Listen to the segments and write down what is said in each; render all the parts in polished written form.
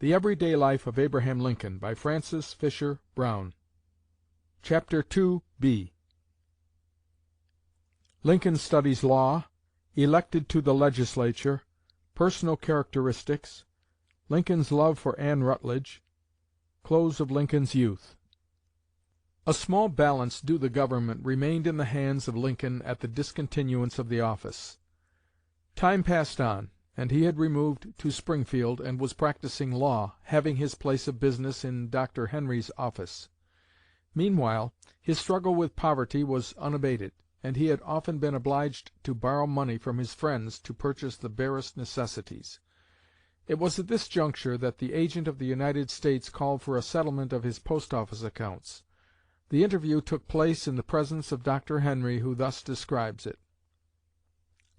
The Everyday Life of Abraham Lincoln, by Francis Fisher Browne. Chapter II-B. Lincoln studies law, elected to the legislature, personal characteristics, Lincoln's love for Anne Rutledge, close of Lincoln's youth. A small balance due the Government remained in the hands of Lincoln at the discontinuance of the office. Time passed on, and he had removed to Springfield and was practicing law, having his place of business in Dr. Henry's office. Meanwhile, his struggle with poverty was unabated, and he had often been obliged to borrow money from his friends to purchase the barest necessities. It was at this juncture that the agent of the United States called for a settlement of his post-office accounts. The interview took place in the presence of Dr. Henry, who thus describes it: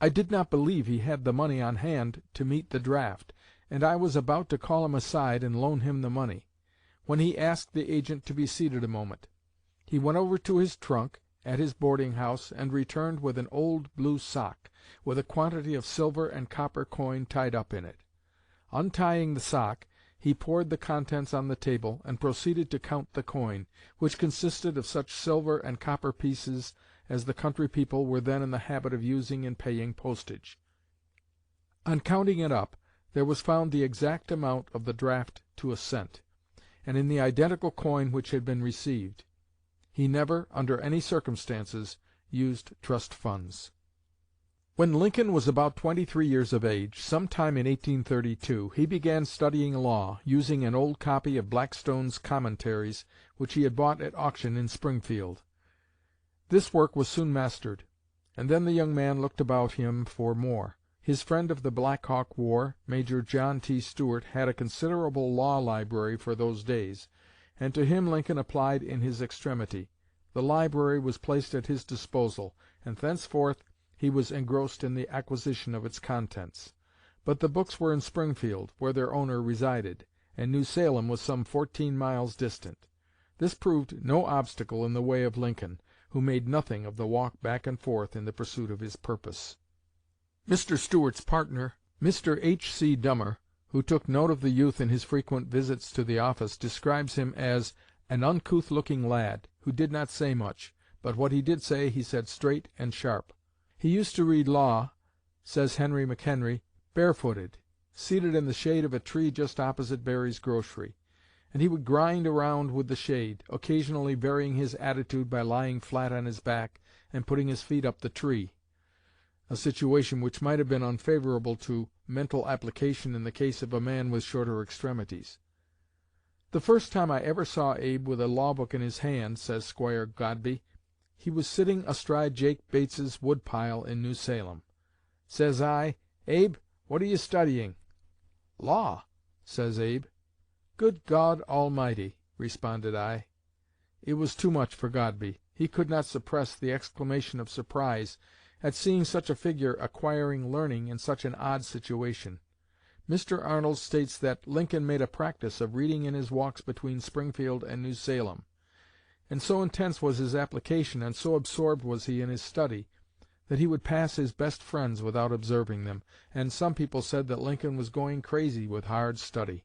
"I did not believe he had the money on hand to meet the draft, and I was about to call him aside and loan him the money, when he asked the agent to be seated a moment. He went over to his trunk at his boarding-house and returned with an old blue sock, with a quantity of silver and copper coin tied up in it. Untying the sock, he poured the contents on the table, and proceeded to count the coin, which consisted of such silver and copper pieces as the country people were then in the habit of using in paying postage. On counting it up, there was found the exact amount of the draft to a cent, and in the identical coin which had been received. He never, under any circumstances, used trust funds." When Lincoln was about 23 years of age, some time in 1832, he began studying law, using an old copy of Blackstone's Commentaries, which he had bought at auction in Springfield. This work was soon mastered, and then the young man looked about him for more. His friend of the Black Hawk War, Major John T. Stuart, had a considerable law library for those days, and to him Lincoln applied in his extremity. The library was placed at his disposal, and thenceforth he was engrossed in the acquisition of its contents. But the books were in Springfield, where their owner resided, and New Salem was some 14 miles distant. This proved no obstacle in the way of Lincoln, who made nothing of the walk back and forth in the pursuit of his purpose. Mr. Stuart's partner, Mr. H.C. Dummer, who took note of the youth in his frequent visits to the office, describes him as "an uncouth-looking lad, who did not say much, but what he did say he said straight and sharp. He used to read law," says Henry McHenry, "barefooted, seated in the shade of a tree just opposite Berry's grocery, and he would grind around with the shade, occasionally varying his attitude by lying flat on his back and putting his feet up the tree," a situation which might have been unfavorable to mental application in the case of a man with shorter extremities. "The first time I ever saw Abe with a law book in his hand," says Squire Godbey, "he was sitting astride Jake Bates's woodpile in New Salem. Says I, 'Abe, what are you studying?' 'Law,' says Abe. 'Good God Almighty!' responded I." It was too much for Godbey. He could not suppress the exclamation of surprise at seeing such a figure acquiring learning in such an odd situation. Mr. Arnold states that Lincoln made a practice of reading in his walks between Springfield and New Salem, and so intense was his application and so absorbed was he in his study that he would pass his best friends without observing them, and some people said that Lincoln was going crazy with hard study.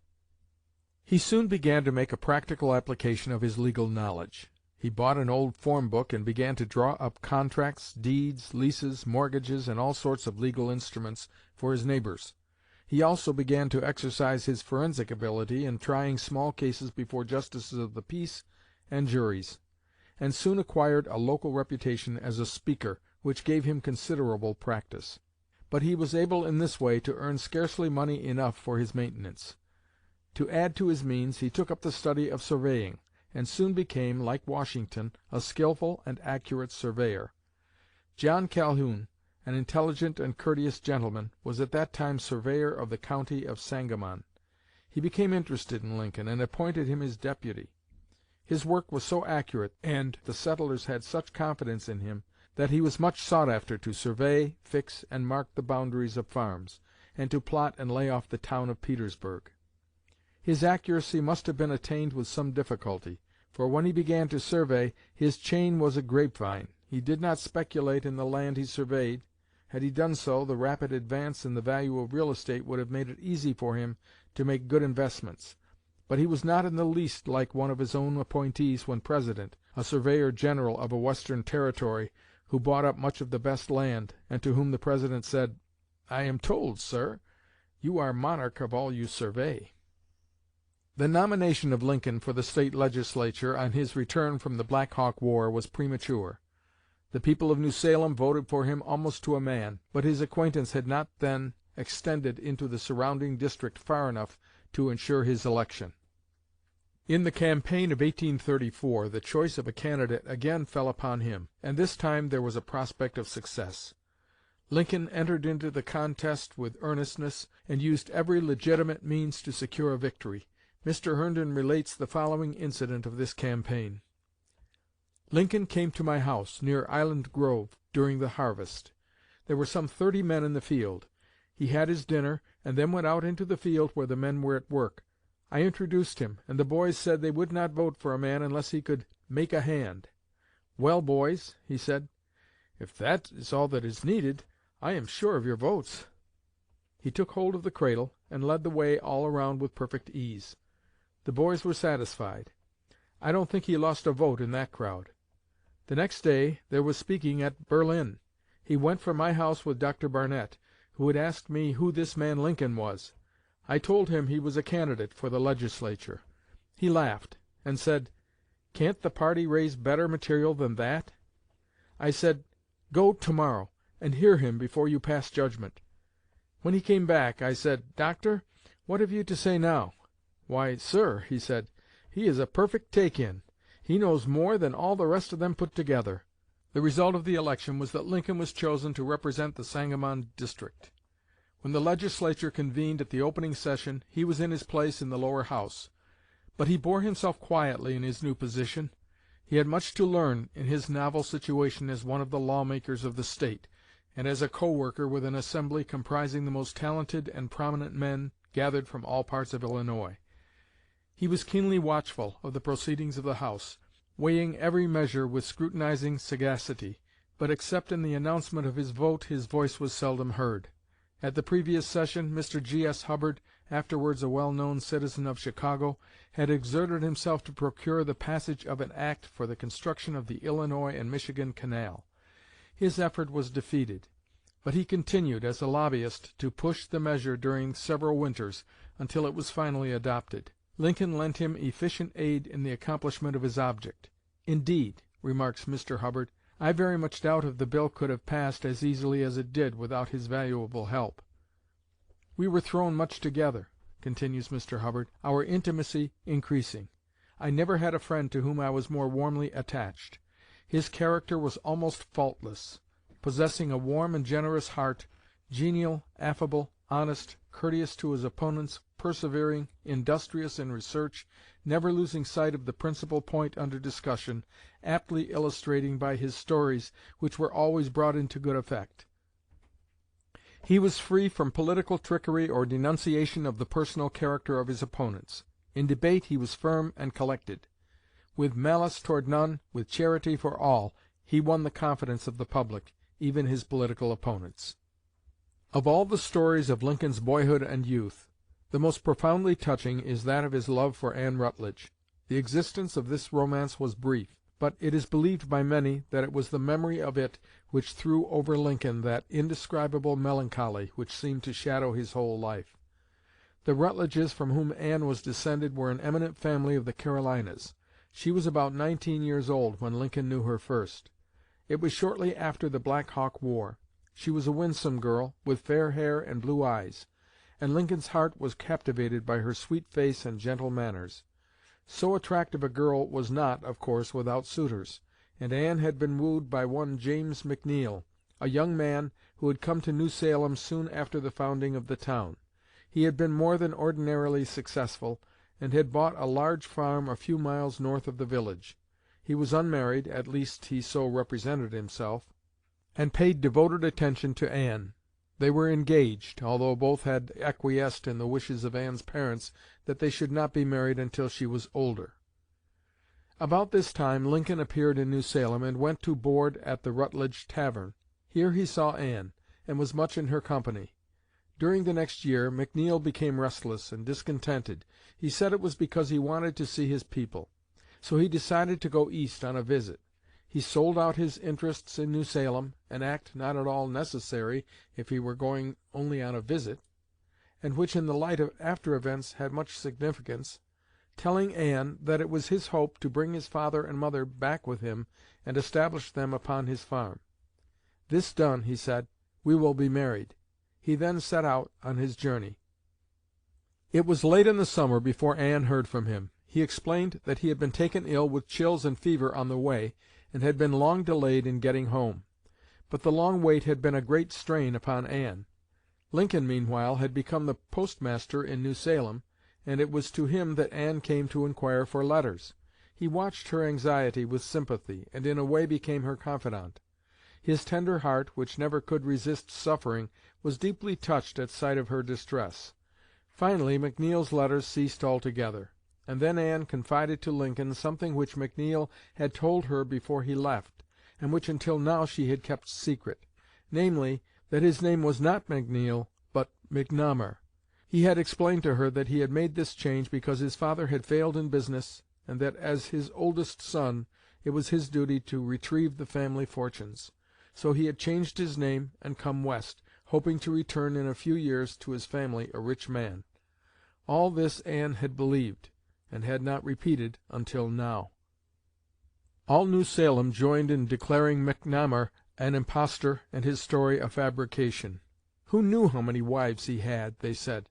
He soon began to make a practical application of his legal knowledge. He bought an old form book and began to draw up contracts, deeds, leases, mortgages, and all sorts of legal instruments for his neighbors. He also began to exercise his forensic ability in trying small cases before justices of the peace and juries, and soon acquired a local reputation as a speaker, which gave him considerable practice. But he was able in this way to earn scarcely money enough for his maintenance. To add to his means, he took up the study of surveying, and soon became, like Washington, a skillful and accurate surveyor. John Calhoun, an intelligent and courteous gentleman, was at that time surveyor of the county of Sangamon. He became interested in Lincoln and appointed him his deputy. His work was so accurate, and the settlers had such confidence in him, that he was much sought after to survey, fix, and mark the boundaries of farms, and to plot and lay off the town of Petersburg. His accuracy must have been attained with some difficulty, for when he began to survey, his chain was a grapevine. He did not speculate in the land he surveyed. Had he done so, the rapid advance in the value of real estate would have made it easy for him to make good investments. But he was not in the least like one of his own appointees when President, a surveyor general of a Western territory, who bought up much of the best land, and to whom the President said, "I am told, sir, you are monarch of all you survey." The nomination of Lincoln for the State Legislature on his return from the Black Hawk War was premature. The people of New Salem voted for him almost to a man, but his acquaintance had not then extended into the surrounding district far enough to insure his election. In the campaign of 1834 the choice of a candidate again fell upon him, and this time there was a prospect of success. Lincoln entered into the contest with earnestness, and used every legitimate means to secure a victory. Mr. Herndon relates the following incident of this campaign: "Lincoln came to my house, near Island Grove, during the harvest. There were some 30 men in the field. He had his dinner, and then went out into the field where the men were at work. I introduced him, and the boys said they would not vote for a man unless he could 'make a hand.' 'Well, boys,' he said, 'if that is all that is needed, I am sure of your votes.' He took hold of the cradle, and led the way all around with perfect ease. The boys were satisfied. I don't think he lost a vote in that crowd. The next day there was speaking at Berlin. He went from my house with Dr. Barnett, who had asked me who this man Lincoln was. I told him he was a candidate for the Legislature. He laughed, and said, 'Can't the party raise better material than that?' I said, 'Go to-morrow, and hear him before you pass judgment.' When he came back, I said, 'Doctor, what have you to say now?' 'Why, sir,' he said, 'he is a perfect take-in. He knows more than all the rest of them put together.'" The result of the election was that Lincoln was chosen to represent the Sangamon district. When the Legislature convened at the opening session, he was in his place in the lower house. But he bore himself quietly in his new position. He had much to learn in his novel situation as one of the lawmakers of the State, and as a co-worker with an assembly comprising the most talented and prominent men gathered from all parts of Illinois. He was keenly watchful of the proceedings of the House, weighing every measure with scrutinizing sagacity, but except in the announcement of his vote his voice was seldom heard. At the previous session, Mr. G.S. Hubbard, afterwards a well-known citizen of Chicago, had exerted himself to procure the passage of an act for the construction of the Illinois and Michigan Canal. His effort was defeated, but he continued, as a lobbyist, to push the measure during several winters, until it was finally adopted. Lincoln lent him efficient aid in the accomplishment of his object. "Indeed," remarks Mr. Hubbard, "I very much doubt if the bill could have passed as easily as it did without his valuable help." "We were thrown much together," continues Mr. Hubbard, "our intimacy increasing. I never had a friend to whom I was more warmly attached. His character was almost faultless, possessing a warm and generous heart, genial, affable, honest, courteous to his opponents, persevering, industrious in research, never losing sight of the principal point under discussion, aptly illustrating by his stories, which were always brought into good effect. He was free from political trickery or denunciation of the personal character of his opponents. In debate he was firm and collected. With malice toward none, with charity for all, he won the confidence of the public, even his political opponents." Of all the stories of Lincoln's boyhood and youth, the most profoundly touching is that of his love for Anne Rutledge. The existence of this romance was brief, but it is believed by many that it was the memory of it which threw over Lincoln that indescribable melancholy which seemed to shadow his whole life. The Rutledges from whom Anne was descended were an eminent family of the Carolinas. She was about 19 years old when Lincoln knew her first. It was shortly after the Black Hawk War. She was a winsome girl, with fair hair and blue eyes, and Lincoln's heart was captivated by her sweet face and gentle manners. So attractive a girl was not, of course, without suitors, and Anne had been wooed by one James McNeil, a young man who had come to New Salem soon after the founding of the town. He had been more than ordinarily successful, and had bought a large farm a few miles north of the village. He was unmarried, at least he so represented himself, and paid devoted attention to Anne. They were engaged, although both had acquiesced in the wishes of Anne's parents that they should not be married until she was older. About this time Lincoln appeared in New Salem and went to board at the Rutledge Tavern. Here he saw Anne, and was much in her company. During the next year McNeill became restless and discontented. He said it was because he wanted to see his people. So he decided to go East on a visit. He sold out his interests in New Salem, an act not at all necessary if he were going only on a visit, and which in the light of after events had much significance, telling Anne that it was his hope to bring his father and mother back with him and establish them upon his farm. This done, he said, we will be married. He then set out on his journey. It was late in the summer before Anne heard from him. He explained that he had been taken ill with chills and fever on the way, and had been long delayed in getting home. But the long wait had been a great strain upon Anne. Lincoln, meanwhile, had become the postmaster in New Salem, and it was to him that Anne came to inquire for letters. He watched her anxiety with sympathy, and in a way became her confidant. His tender heart, which never could resist suffering, was deeply touched at sight of her distress. Finally McNeill's letters ceased altogether, and then Anne confided to Lincoln something which McNeill had told her before he left, and which until now she had kept secret, namely, that his name was not McNeill, but McNamar. He had explained to her that he had made this change because his father had failed in business, and that as his oldest son it was his duty to retrieve the family fortunes. So he had changed his name and come West, hoping to return in a few years to his family a rich man. All this Anne had believed, and had not repeated until now. All New Salem joined in declaring McNamar an impostor and his story a fabrication. Who knew how many wives he had, they said.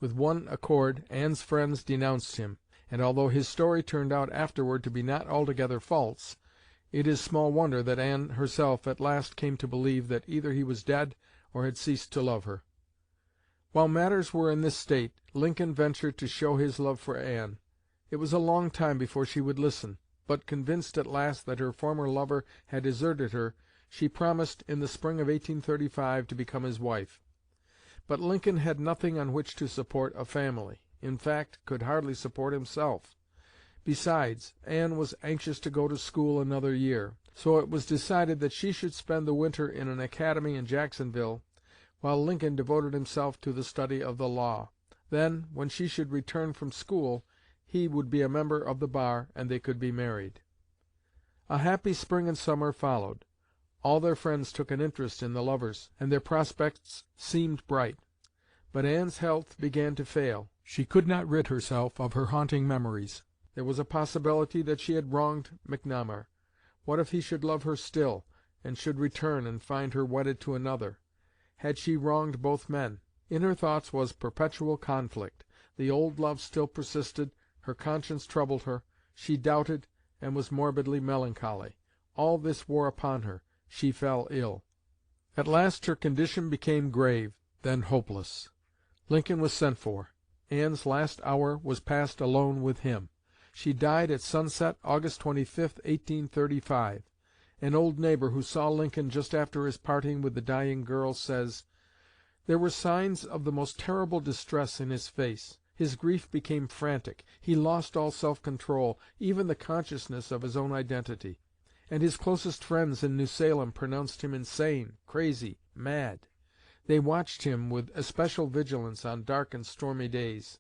With one accord Anne's friends denounced him, and although his story turned out afterward to be not altogether false, it is small wonder that Anne herself at last came to believe that either he was dead or had ceased to love her. While matters were in this state, Lincoln ventured to show his love for Anne. It was a long time before she would listen, but convinced at last that her former lover had deserted her, she promised in the spring of 1835 to become his wife. But Lincoln had nothing on which to support a family, in fact, could hardly support himself. Besides, Anne was anxious to go to school another year, so it was decided that she should spend the winter in an academy in Jacksonville, while Lincoln devoted himself to the study of the law. Then, when she should return from school, he would be a member of the bar, and they could be married. A happy spring and summer followed. All their friends took an interest in the lovers, and their prospects seemed bright. But Anne's health began to fail. She could not rid herself of her haunting memories. There was a possibility that she had wronged McNamar. What if he should love her still, and should return and find her wedded to another? Had she wronged both men? In her thoughts was perpetual conflict. The old love still persisted, her conscience troubled her, she doubted, and was morbidly melancholy. All this wore upon her. She fell ill. At last her condition became grave, then hopeless. Lincoln was sent for. Anne's last hour was passed alone with him. She died at sunset, August 25, 1835. An old neighbor who saw Lincoln just after his parting with the dying girl says, "There were signs of the most terrible distress in his face. His grief became frantic. He lost all self-control, even the consciousness of his own identity. And his closest friends in New Salem pronounced him insane, crazy, mad. They watched him with especial vigilance on dark and stormy days.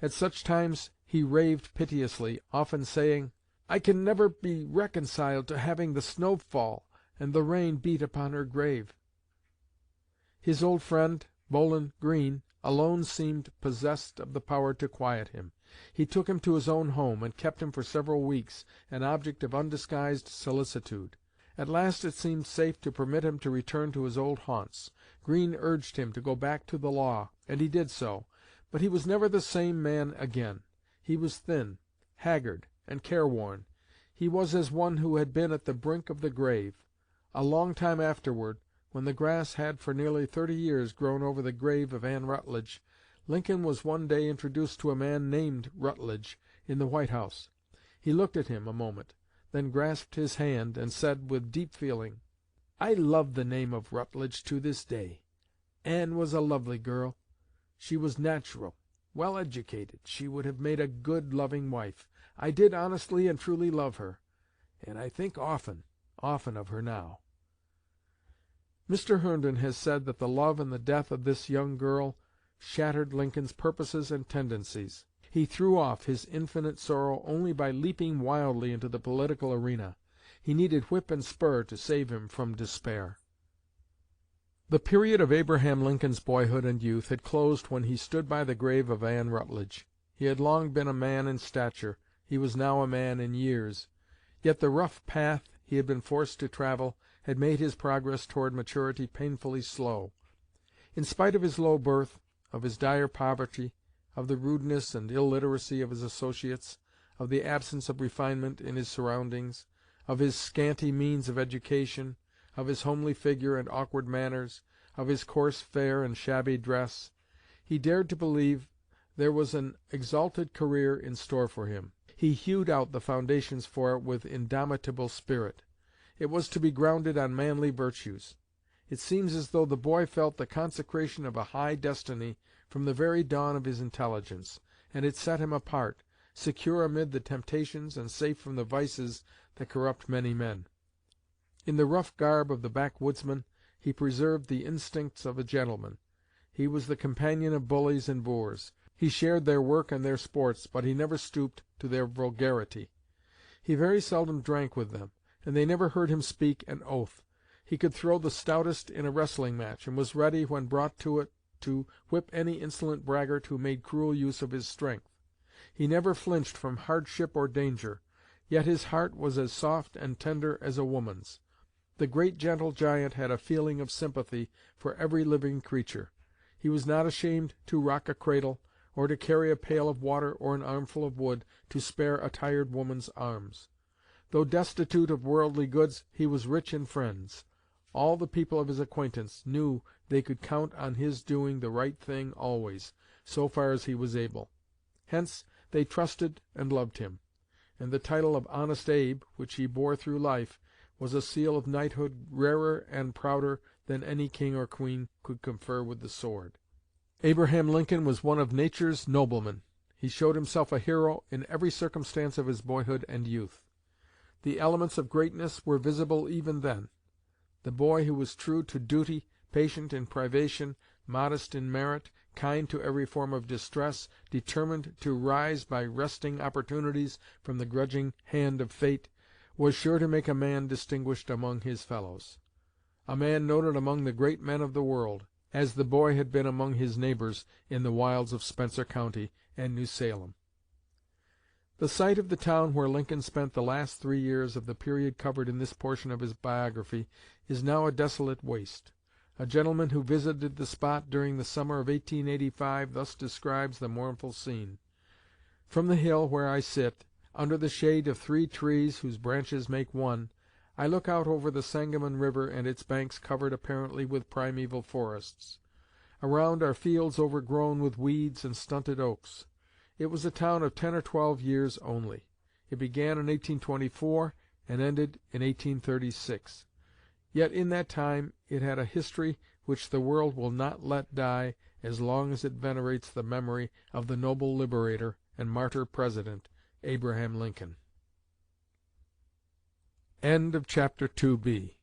At such times he raved piteously, often saying, 'I can never be reconciled to having the snow fall and the rain beat upon her grave.' His old friend, Bowlin Greene, alone seemed possessed of the power to quiet him. He took him to his own home, and kept him for several weeks, an object of undisguised solicitude. At last it seemed safe to permit him to return to his old haunts. Greene urged him to go back to the law, and he did so. But he was never the same man again. He was thin, haggard, and careworn. He was as one who had been at the brink of the grave. A long time afterward, when the grass had for nearly 30 years grown over the grave of Anne Rutledge, Lincoln was one day introduced to a man named Rutledge in the White House. He looked at him a moment, then grasped his hand and said with deep feeling, "I love the name of Rutledge to this day. Anne was a lovely girl. She was natural, well educated. She would have made a good, loving wife. I did honestly and truly love her, and I think often, often of her now." Mr. Herndon has said that the love and the death of this young girl shattered Lincoln's purposes and tendencies. He threw off his infinite sorrow only by leaping wildly into the political arena. He needed whip and spur to save him from despair. The period of Abraham Lincoln's boyhood and youth had closed when he stood by the grave of Anne Rutledge. He had long been a man in stature. He was now a man in years. Yet the rough path he had been forced to travel had made his progress toward maturity painfully slow. In spite of his low birth, of his dire poverty, of the rudeness and illiteracy of his associates, of the absence of refinement in his surroundings, of his scanty means of education, of his homely figure and awkward manners, of his coarse fare and shabby dress, he dared to believe there was an exalted career in store for him. He hewed out the foundations for it with indomitable spirit. It was to be grounded on manly virtues. It seems as though the boy felt the consecration of a high destiny from the very dawn of his intelligence, and it set him apart, secure amid the temptations and safe from the vices that corrupt many men. In the rough garb of the backwoodsman he preserved the instincts of a gentleman. He was the companion of bullies and boors. He shared their work and their sports, but he never stooped to their vulgarity. He very seldom drank with them, and they never heard him speak an oath. He could throw the stoutest in a wrestling match, and was ready, when brought to it, to whip any insolent braggart who made cruel use of his strength. He never flinched from hardship or danger, yet his heart was as soft and tender as a woman's. The great gentle giant had a feeling of sympathy for every living creature. He was not ashamed to rock a cradle, or to carry a pail of water or an armful of wood to spare a tired woman's arms. Though destitute of worldly goods, he was rich in friends. All the people of his acquaintance knew they could count on his doing the right thing always, so far as he was able. Hence they trusted and loved him, and the title of Honest Abe, which he bore through life, was a seal of knighthood rarer and prouder than any king or queen could confer with the sword. Abraham Lincoln was one of nature's noblemen. He showed himself a hero in every circumstance of his boyhood and youth. The elements of greatness were visible even then. The boy who was true to duty, patient in privation, modest in merit, kind to every form of distress, determined to rise by wresting opportunities from the grudging hand of fate, was sure to make a man distinguished among his fellows, a man noted among the great men of the world, as the boy had been among his neighbors in the wilds of Spencer County and New Salem. The site of the town where Lincoln spent the last 3 years of the period covered in this portion of his biography is now a desolate waste. A gentleman who visited the spot during the summer of 1885 thus describes the mournful scene: "From the hill where I sit, under the shade of 3 trees whose branches make one, I look out over the Sangamon River and its banks covered apparently with primeval forests. Around are fields overgrown with weeds and stunted oaks. It was a town of 10 or 12 years only. It began in 1824 and ended in 1836. Yet in that time it had a history which the world will not let die as long as it venerates the memory of the noble liberator and martyr President, Abraham Lincoln." Chapter 2b.